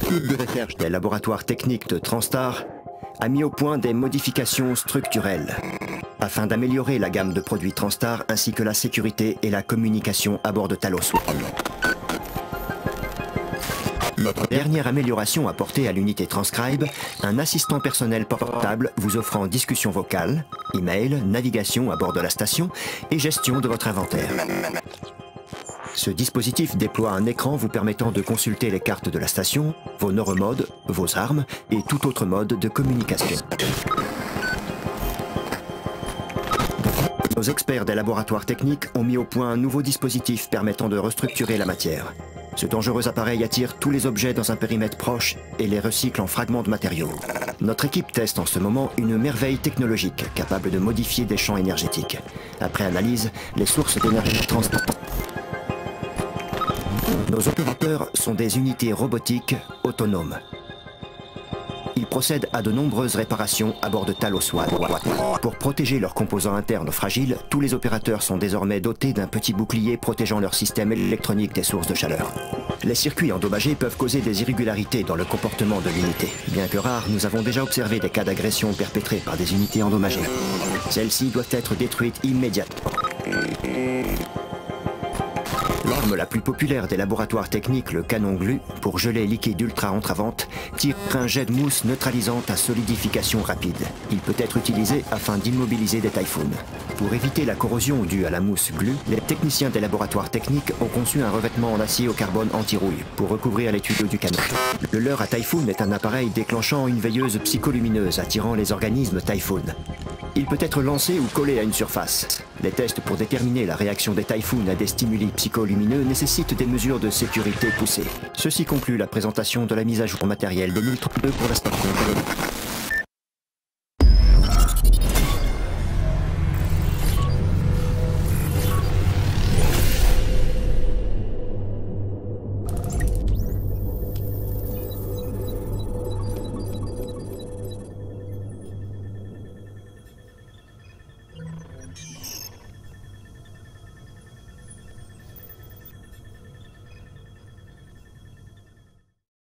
L'équipe de recherche des laboratoires techniques de Transtar a mis au point des modifications structurelles afin d'améliorer la gamme de produits Transtar ainsi que la sécurité et la communication à bord de Talos One. Notre dernière amélioration apportée à l'unité Transcribe, un assistant personnel portable vous offrant discussion vocale, email, navigation à bord de la station et gestion de votre inventaire. Ce dispositif déploie un écran vous permettant de consulter les cartes de la station, vos neuromodes, vos armes et tout autre mode de communication. Nos experts des laboratoires techniques ont mis au point un nouveau dispositif permettant de restructurer la matière. Ce dangereux appareil attire tous les objets dans un périmètre proche et les recycle en fragments de matériaux. Notre équipe teste en ce moment une merveille technologique capable de modifier des champs énergétiques. Après analyse, les sources d'énergie transportées. Nos opérateurs sont des unités robotiques autonomes. Ils procèdent à de nombreuses réparations à bord de Talos One. Pour protéger leurs composants internes fragiles, tous les opérateurs sont désormais dotés d'un petit bouclier protégeant leur système électronique des sources de chaleur. Les circuits endommagés peuvent causer des irrégularités dans le comportement de l'unité. Bien que rares, nous avons déjà observé des cas d'agression perpétrés par des unités endommagées. Celles-ci doivent être détruites immédiatement. L'arme la plus populaire des laboratoires techniques, le canon glu, pour geler liquide ultra entravante, tire un jet de mousse neutralisante à solidification rapide. Il peut être utilisé afin d'immobiliser des typhoons. Pour éviter la corrosion due à la mousse glu, les techniciens des laboratoires techniques ont conçu un revêtement en acier au carbone anti-rouille pour recouvrir les tuyaux du canon. Le leurre à typhoon est un appareil déclenchant une veilleuse psycholumineuse attirant les organismes typhoon. Il peut être lancé ou collé à une surface. Les tests pour déterminer la réaction des typhoons à des stimuli psycholumineux nécessitent des mesures de sécurité poussées. Ceci conclut la présentation de la mise à jour matérielle 2032 pour la station.